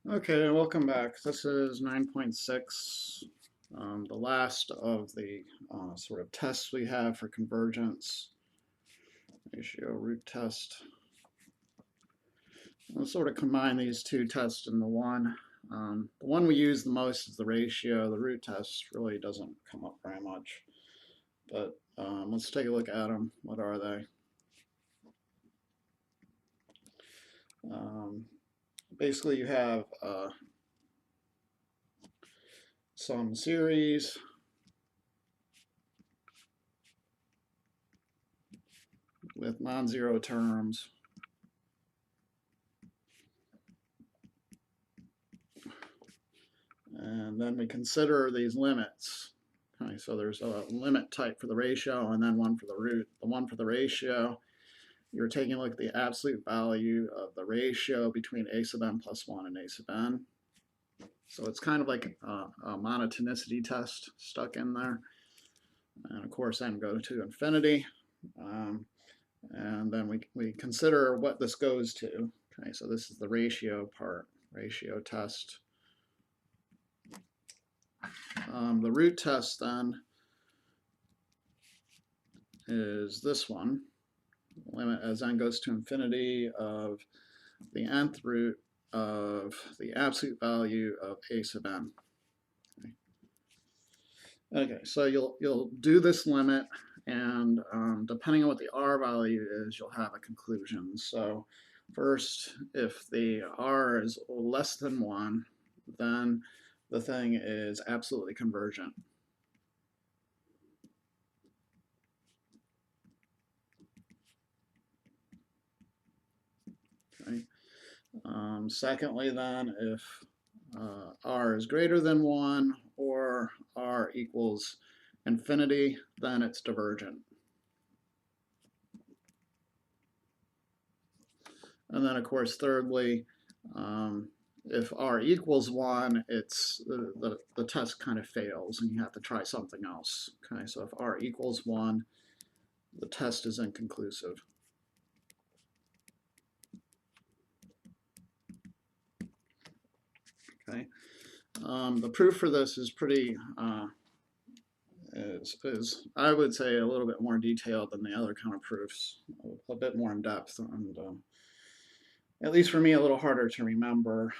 Okay, welcome back. This is 9.6, the last of the sort of tests we have for convergence, ratio root test. We'll sort of combine these two tests into one. The one we use the most is the ratio. The root test really doesn't come up very much, but let's take a look at them. What are they? Basically, you have some series with non-zero terms. And then we consider these limits. Okay, so there's a limit type for the ratio and then one for the root. The one for the ratio, you're taking a look at the absolute value of the ratio between a sub n plus 1 and a sub n. So it's kind of like a monotonicity test stuck in there. And of course, n goes to infinity. And then we consider what this goes to. Okay, so this is the ratio part, ratio test. The root test then is this one, limit as n goes to infinity of the nth root of the absolute value of a sub n. Okay, so you'll do this limit, and depending on what the r value is, you'll have a conclusion. So first, if the r is less than 1, then the thing is absolutely convergent. Okay. Secondly, then, if r is greater than 1 or r equals infinity, then it's divergent. And then, of course, thirdly, if r equals 1, it's the test kind of fails and you have to try something else. Okay, so if r equals 1, the test is inconclusive. Okay, the proof for this is pretty is I would say a little bit more detailed than the other kind of proofs, a bit more in depth, and at least for me a little harder to remember.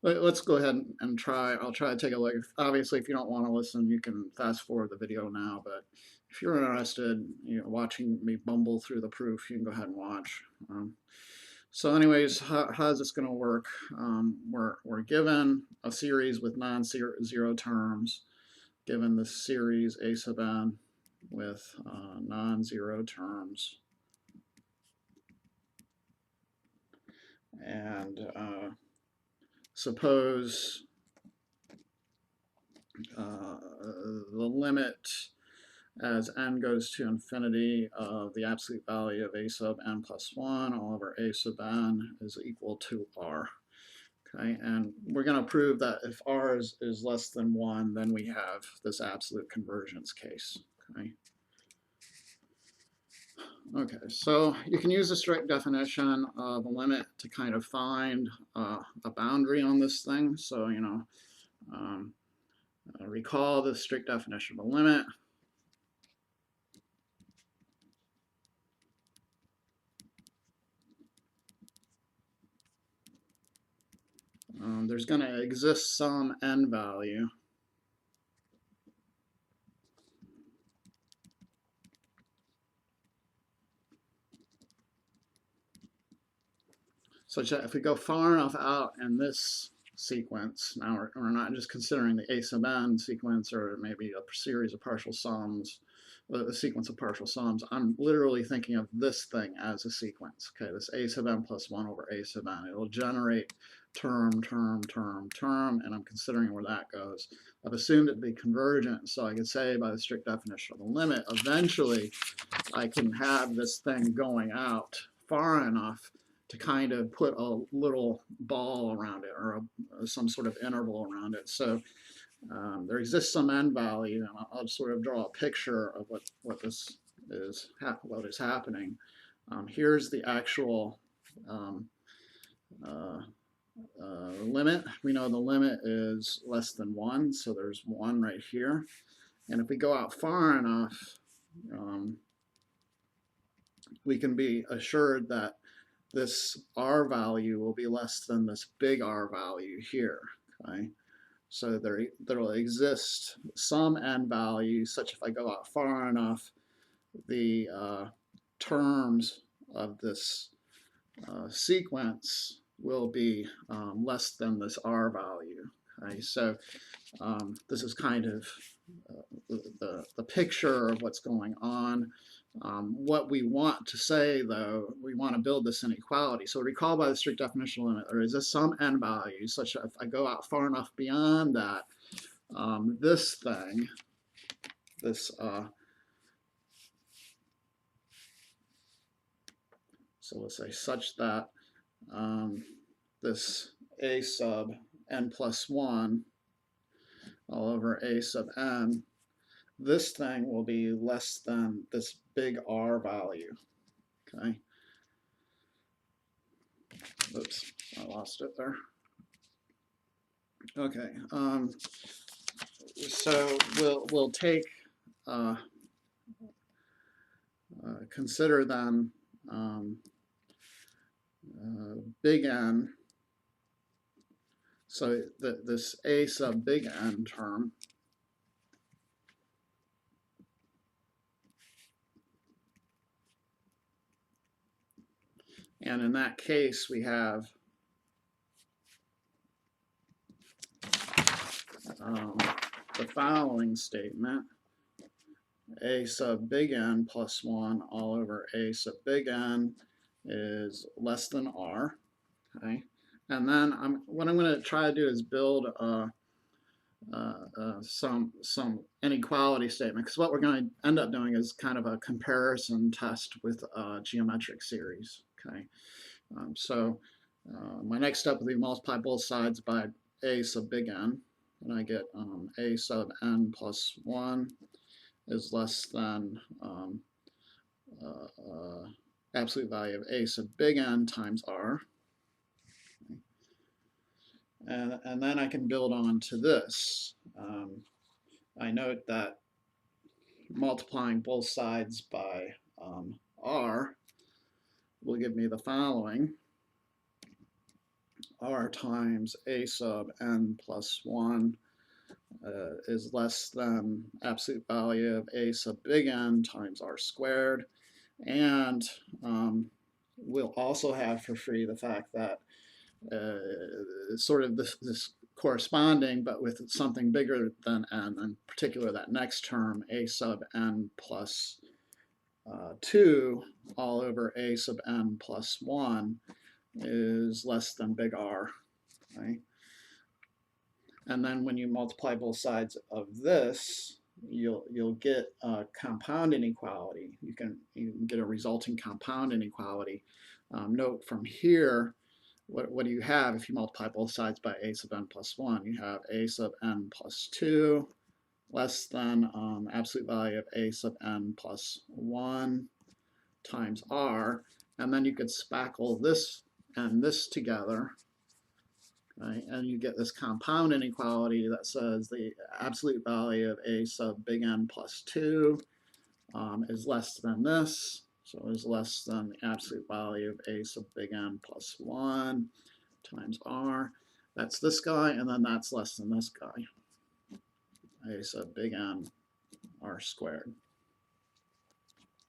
Let's go ahead and try. I'll try to take a look. Obviously, if you don't want to listen, you can fast forward the video now, but if you're interested, watching me bumble through the proof, you can go ahead and watch. So anyways, how's this going to work? We're given a series with non-zero terms, given the series a sub n with non-zero terms. And suppose the limit as n goes to infinity of the absolute value of a sub n plus 1 all over a sub n is equal to r. Okay, and we're going to prove that if r is less than 1, then we have this absolute convergence case. Okay. Okay, so you can use the strict definition of a limit to kind of find a boundary on this thing. So, recall the strict definition of a limit. There's going to exist some n value such that if we go far enough out in this sequence, now we're not just considering the a sub n sequence or maybe a series of partial sums, a sequence of partial sums. I'm literally thinking of this thing as a sequence. Okay, this a sub n plus 1 over a sub n. It'll generate term, term, term, term, and I'm considering where that goes. I've assumed it to be convergent, so I could say by the strict definition of the limit, eventually I can have this thing going out far enough to kind of put a little ball around it or some sort of interval around it. So there exists some n value, and I'll sort of draw a picture of what this is, what is happening. Here's the actual limit. We know the limit is less than 1, so there's 1 right here. And if we go out far enough, we can be assured that this R value will be less than this big R value here. Okay? So there will exist some n value such if I go out far enough, the terms of this sequence will be less than this R value. Okay? So this is kind of the picture of what's going on. What we want to say, though, we want to build this inequality. So recall by the strict definition limit, there is some n value such that if I go out far enough beyond that, this thing, this so let's say such that this a sub n plus 1 all over a sub n, this thing will be less than this big R value. Okay. Oops, I lost it there. Okay. So we'll take consider then big N. So this a sub big N term and in that case we have the following statement: a sub big N plus 1 all over a sub big N is less than R. Okay, and then what I'm going to try to do is build some inequality statement, because what we're going to end up doing is kind of a comparison test with a geometric series. Okay, so my next step will be multiply both sides by a sub big N, and I get a sub n plus 1 is less than absolute value of a sub big N times R. And then I can build on to this. I note that multiplying both sides by R will give me the following: R times a sub n plus 1 is less than absolute value of a sub big N times R squared. And we'll also have for free the fact that sort of this corresponding, but with something bigger than n, in particular that next term, a sub n plus 2 all over a sub n plus 1 is less than big R. Right? And then when you multiply both sides of this, you'll get a compound inequality. You can get a resulting compound inequality. Note from here, what do you have if you multiply both sides by a sub n plus 1? You have a sub n plus 2 less than absolute value of a sub n plus 1 times R. And then you could spackle this and this together. Right? And you get this compound inequality that says the absolute value of a sub big N plus 2 is less than this. So is less than the absolute value of a sub big N plus 1 times R. That's this guy, and then that's less than this guy. A sub big N R squared.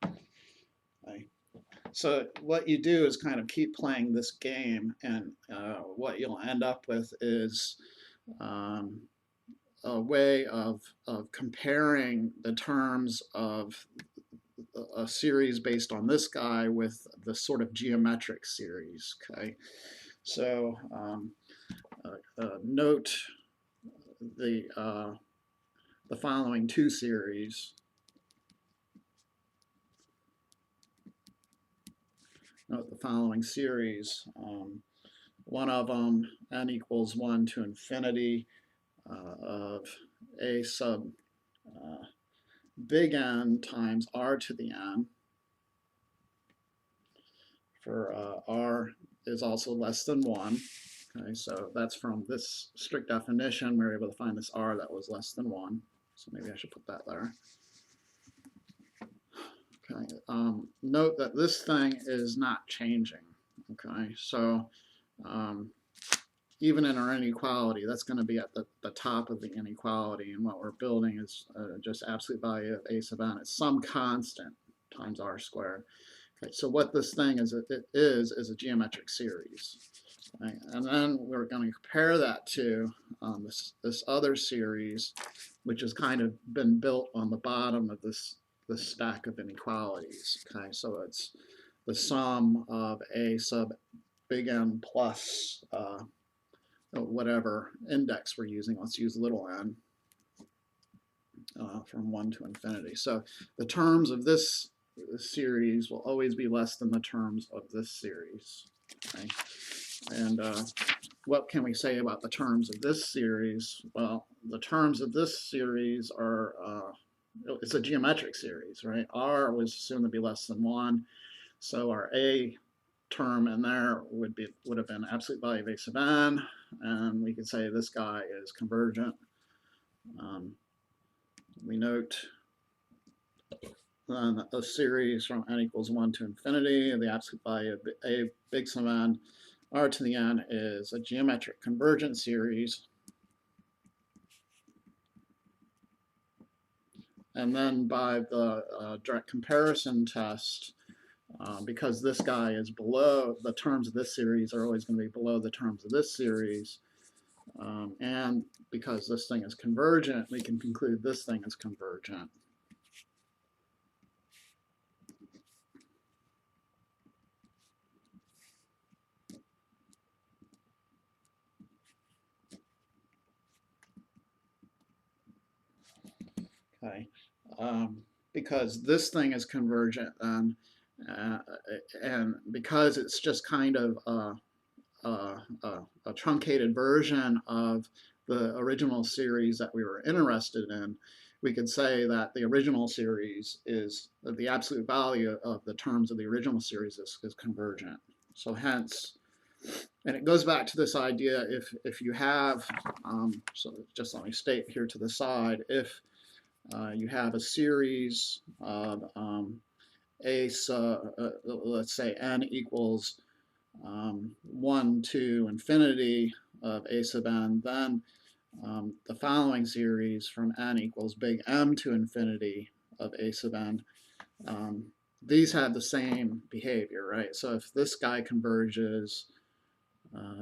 Okay. So what you do is kind of keep playing this game, and what you'll end up with is a way of comparing the terms of a series based on this guy with the sort of geometric series. Okay, so note the following two series. Note the following series. One of them, n equals 1 to infinity of a sub big N times R to the N, for R is also less than 1. Okay, so that's from this strict definition. We were able to find this r that was less than 1. So maybe I should put that there. Okay, note that this thing is not changing. Okay, so even in our inequality, that's going to be at the top of the inequality, and what we're building is just absolute value of a sub n. It's some constant times r squared. Okay, so what this thing is, it is a geometric series. Okay, and then we're going to compare that to this other series, which has kind of been built on the bottom of this stack of inequalities. Okay, so it's the sum of a sub big N plus whatever index we're using. Let's use little n from 1 to infinity. So the terms of this series will always be less than the terms of this series. Okay? And what can we say about the terms of this series? Well, the terms of this series are, it's a geometric series, right? R was assumed to be less than 1. So our A term in there would have been absolute value of a sub n, and we could say this guy is convergent. We note then a series from n equals 1 to infinity, and the absolute value of a big sum n r to the n is a geometric convergent series. And then by the direct comparison test, because this guy is below, the terms of this series are always going to be below the terms of this series. And because this thing is convergent, we can conclude this thing is convergent. Okay, because this thing is convergent, then, and because it's just kind of a truncated version of the original series that we were interested in, we could say that the original series is the absolute value of the terms of the original series is convergent. So hence, and it goes back to this idea, if you have, so just let me state here to the side, if you have a series of let's say n equals 1 to infinity of a sub n, then the following series from n equals big M to infinity of a sub n, these have the same behavior, right? So if this guy converges,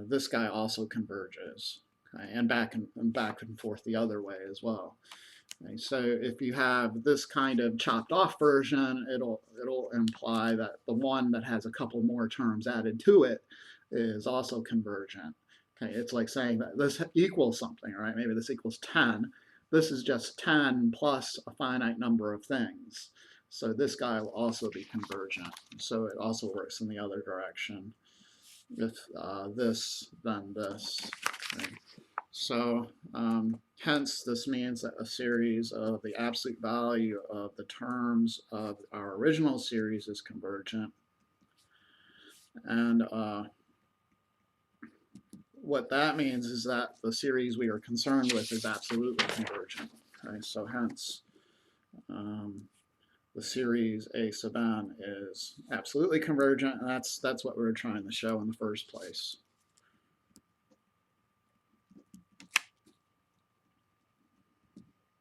this guy also converges, okay? And back and forth the other way as well. Okay, so if you have this kind of chopped off version, it'll imply that the one that has a couple more terms added to it is also convergent. Okay, it's like saying that this equals something, right? Maybe this equals 10. This is just 10 plus a finite number of things. So this guy will also be convergent. So it also works in the other direction. If this, then this. Okay. So hence this means that a series of the absolute value of the terms of our original series is convergent. And what that means is that the series we are concerned with is absolutely convergent. Okay, so hence the series A sub n is absolutely convergent, and that's what we were trying to show in the first place.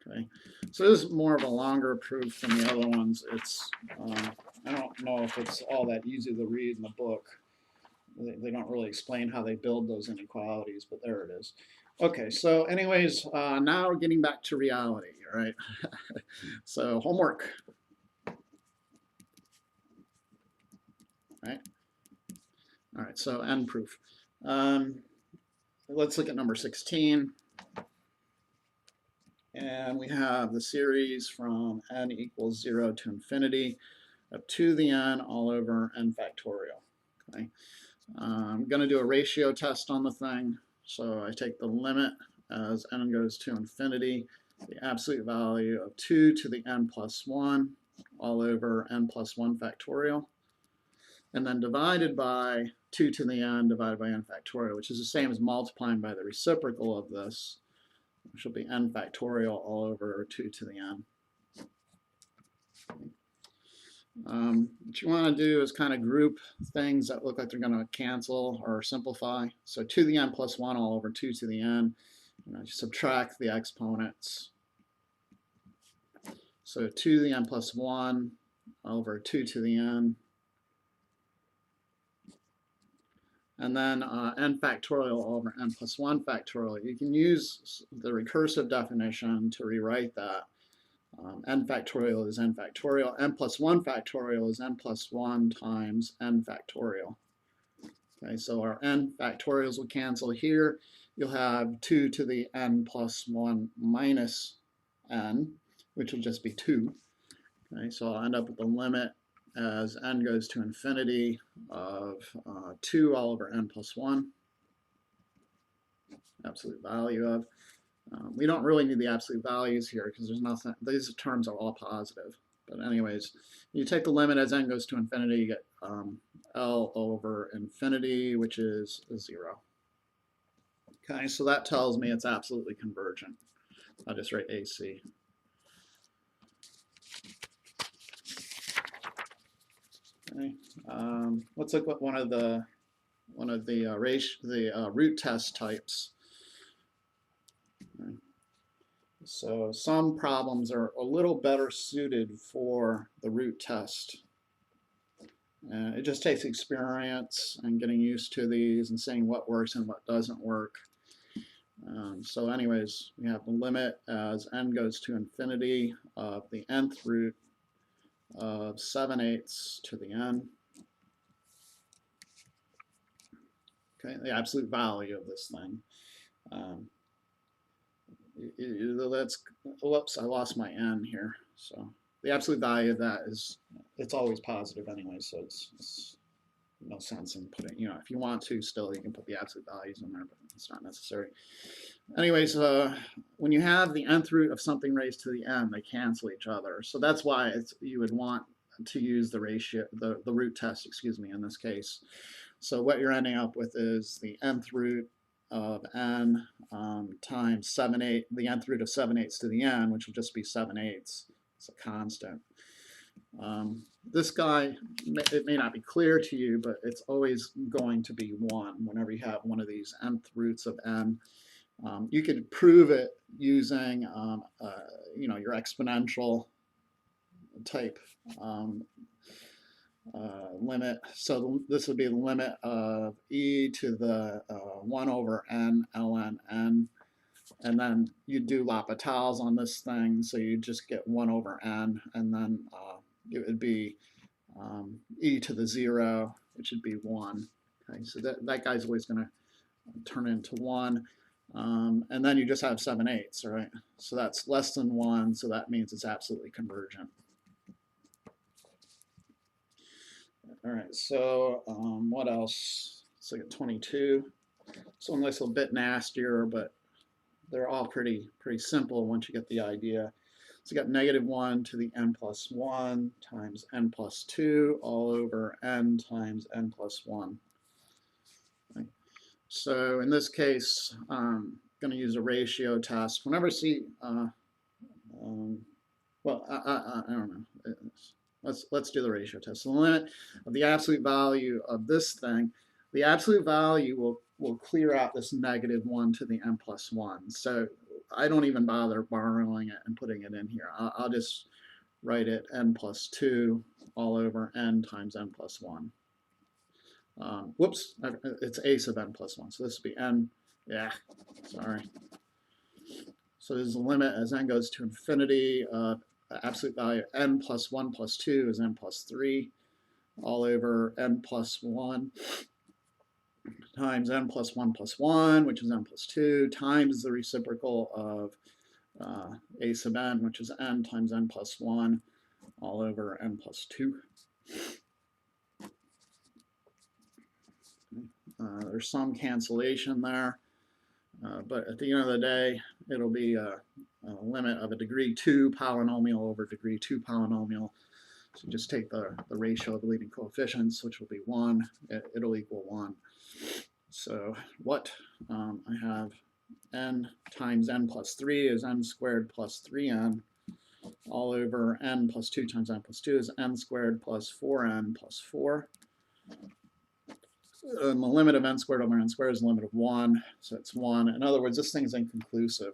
Okay, so this is more of a longer proof than the other ones. It's I don't know if it's all that easy to read in the book. They don't really explain how they build those inequalities, but there it is. Okay, so anyways, now we're getting back to reality, right? So homework. Right? All right, so end proof. Let's look at number 16. And we have the series from n equals 0 to infinity of 2 to the n all over n factorial. Okay. I'm going to do a ratio test on the thing. So I take the limit as n goes to infinity, the absolute value of 2 to the n plus 1 all over n plus 1 factorial. and then divided by 2 to the n divided by n factorial, which is the same as multiplying by the reciprocal of this, which will be n factorial all over 2 to the n. What you want to do is kind of group things that look like they're going to cancel or simplify. So 2 to the n plus 1 all over 2 to the n. You subtract the exponents. So 2 to the n plus 1 over 2 to the n. And then n factorial over n plus 1 factorial. You can use the recursive definition to rewrite that. N factorial is n factorial. N plus 1 factorial is n plus 1 times n factorial. Okay, so our n factorials will cancel here. You'll have 2 to the n plus 1 minus n, which will just be 2. Okay, so I'll end up with the limit as n goes to infinity of 2 all over n plus 1, absolute value of. We don't really need the absolute values here because there's nothing, these terms are all positive. But anyways, you take the limit as n goes to infinity, you get L over infinity, which is 0. Okay, so that tells me it's absolutely convergent. I'll just write AC. Okay, let's look at one of the root test types. Okay. So some problems are a little better suited for the root test. It just takes experience and getting used to these and seeing what works and what doesn't work. So anyways, we have the limit as n goes to infinity of the nth root of 7/8 to the n. Okay, the absolute value of this thing. Whoops, I lost my n here. So the absolute value of that is, it's always positive anyway, so it's no sense in putting, if you want to still, you can put the absolute values in there, but it's not necessary. Anyways, when you have the nth root of something raised to the n, they cancel each other. So that's why you would want to use the ratio, the root test, excuse me, in this case. So what you're ending up with is the nth root of n times 7/8, the nth root of 7/8 to the n, which will just be 7/8. It's a constant. This guy, it may not be clear to you, but it's always going to be 1 whenever you have one of these nth roots of n. You could prove it using, your exponential type limit. So this would be the limit of e to the 1 over n ln n. And then you do L'Hopital's on this thing, so you just get 1 over n, and then it would be e to the 0, which would be 1. Okay, so that guy's always going to turn into 1. And then you just have 7/8, right? So that's less than 1, so that means it's absolutely convergent. All right, so what else? Let's look at 22. This one looks a bit nastier, but they're all pretty simple once you get the idea. So you got -1 to the n plus 1 times n plus 2 all over n times n plus 1. Okay. So in this case, I'm going to use a ratio test. Whenever I see, I don't know. Let's do the ratio test. So the limit of the absolute value of this thing, the absolute value will clear out this -1 to the n plus 1. So I don't even bother borrowing it and putting it in here. I'll just write it n plus 2 all over n times n plus 1. Whoops, it's a sub n plus 1. So this would be n, sorry. So there's a limit as n goes to infinity of absolute value n plus 1 plus 2 is n plus 3 all over n plus 1 times n plus 1 plus 1, which is n plus 2, times the reciprocal of a sub n, which is n times n plus 1 all over n plus 2. There's some cancellation there, but at the end of the day, it'll be a limit of a degree 2 polynomial over degree 2 polynomial. So just take the ratio of the leading coefficients, which will be 1. It'll equal 1. So what I have n times n plus 3 is n squared plus 3n, all over n plus 2 times n plus 2 is n squared plus 4n plus 4. And the limit of n squared over n squared is the limit of 1, so it's 1. In other words, this thing is inconclusive.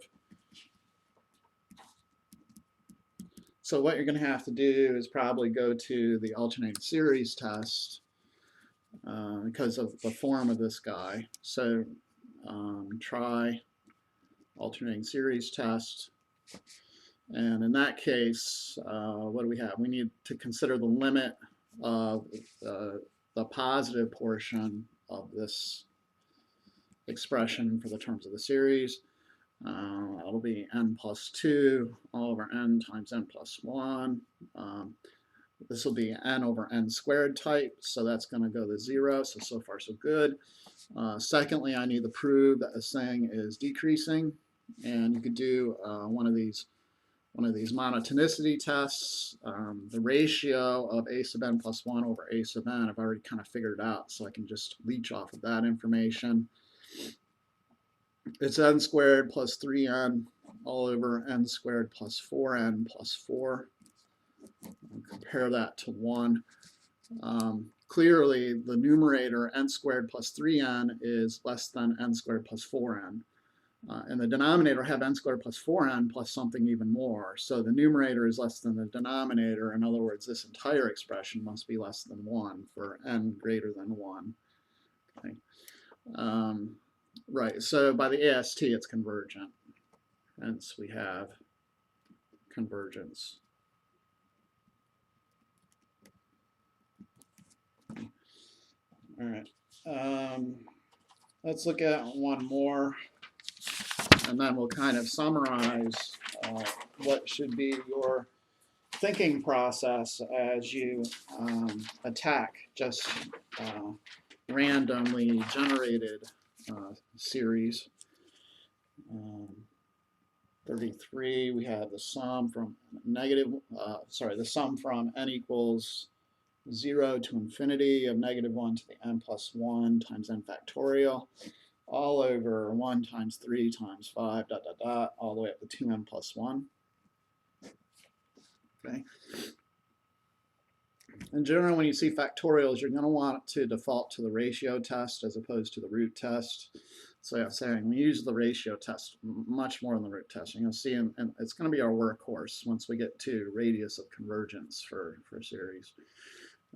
So what you're going to have to do is probably go to the alternating series test because of the form of this guy. So try alternating series test. And in that case, what do we have? We need to consider the limit of the positive portion of this expression for the terms of the series. It'll be n plus 2 all over n times n plus 1. This will be n over n squared type, so that's going to go to 0. So far so good. Secondly, I need to prove that this thing is decreasing, and you could do one of these monotonicity tests. The ratio of a sub n plus 1 over a sub n, I've already kind of figured it out, so I can just leech off of that information. It's n squared plus 3n all over n squared plus 4n plus 4. I'll compare that to 1. Clearly, the numerator n squared plus 3n is less than n squared plus 4n. And the denominator have n squared plus 4n plus something even more. So the numerator is less than the denominator. In other words, this entire expression must be less than 1 for n greater than 1. Okay. Right, so by the AST, it's convergent. Hence, we have convergence. All right, let's look at one more, and then we'll kind of summarize what should be your thinking process as you attack just randomly generated series. 33, we have the sum from the sum from n equals 0 to infinity of -1 to the n plus 1 times n factorial, all over 1 times 3 times 5, dot, dot, dot, all the way up to 2n plus 1. Okay. In general, when you see factorials, you're going to want to default to the ratio test as opposed to the root test. So I'm saying we use the ratio test much more than the root test. You'll see, and it's going to be our workhorse once we get to radius of convergence for series.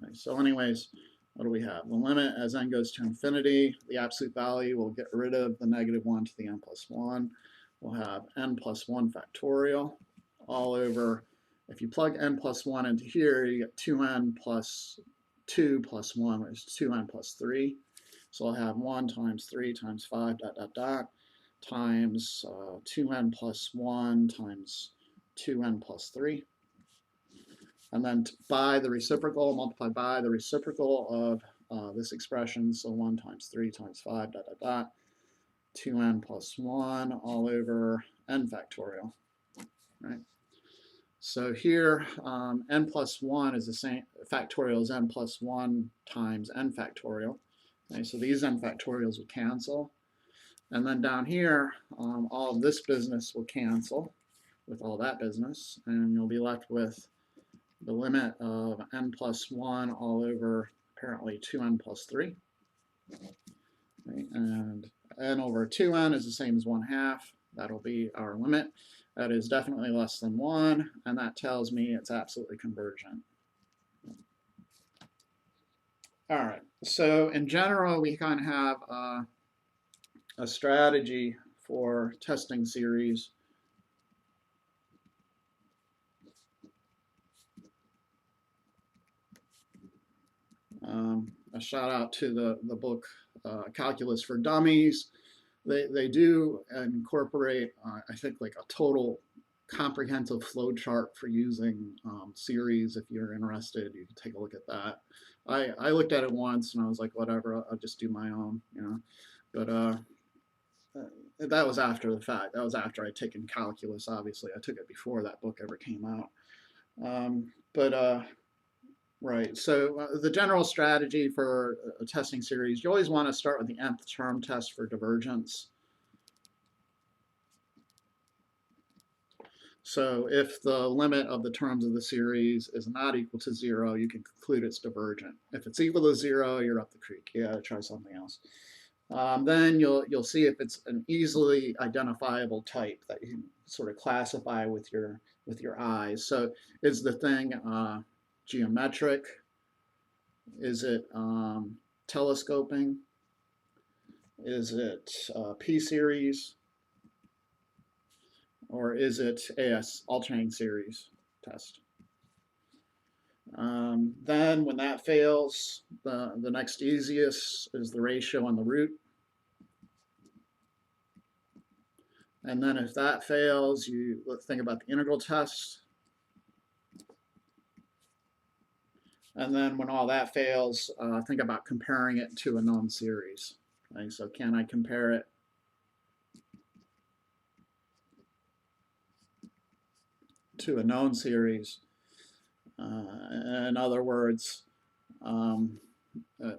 Okay, so anyways, what do we have? The limit as n goes to infinity, the absolute value will get rid of the -1 to the n plus 1. We'll have n plus 1 factorial all over. If you plug n plus 1 into here, you get 2n plus 2 plus 1, which is 2n plus 3. So I'll have 1 times 3 times 5, dot, dot, dot, times 2n plus 1 times 2n plus 3. And then by the reciprocal, multiply by the reciprocal of this expression, so 1 times 3 times 5, dot, dot, dot, 2n plus 1 all over n factorial, right? So here, n plus 1 is the same, factorial is n plus 1 times n factorial. Okay, so these n factorials will cancel. And then down here, all of this business will cancel with all that business, and you'll be left with the limit of n plus 1 all over apparently 2n plus 3. Okay, and n over 2n is the same as 1/2. That'll be our limit. That is definitely less than 1, and that tells me it's absolutely convergent. All right, so in general, we kind of have a strategy for testing series. A shout out to the book Calculus for Dummies. They do incorporate, I think, like a total comprehensive flow chart for using series. If you're interested, you can take a look at that. I looked at it once and I was like, whatever, I'll just do my own, you know. But that was after the fact. That was after I'd taken calculus, obviously. I took it before that book ever came out. Right. So the general strategy for a testing series, you always want to start with the nth term test for divergence. So if the limit of the terms of the series is not equal to 0, you can conclude it's divergent. If it's equal to 0, you're up the creek. You gotta try something else. Then you'll see if it's an easily identifiable type that you can sort of classify with your eyes. So is the thing geometric? Is it telescoping? Is it P series? Or is it AS, alternating series test? Then when that fails, the next easiest is the ratio and the root. And then if that fails, you think about the integral test. And then when all that fails, think about comparing it to a known series. Okay, so can I compare it to a known series? In other words, you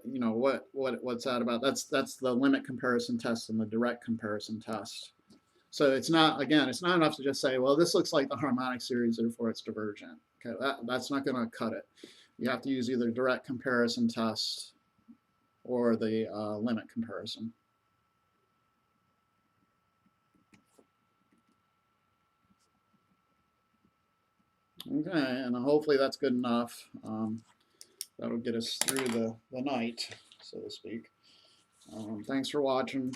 know, what's that about? That's the limit comparison test and the direct comparison test. So it's not, again, it's not enough to just say, well, this looks like the harmonic series, therefore it's divergent. Okay, that's not going to cut it. You have to use either direct comparison test or the limit comparison. Okay, and hopefully that's good enough. That'll get us through the night, so to speak. Thanks for watching.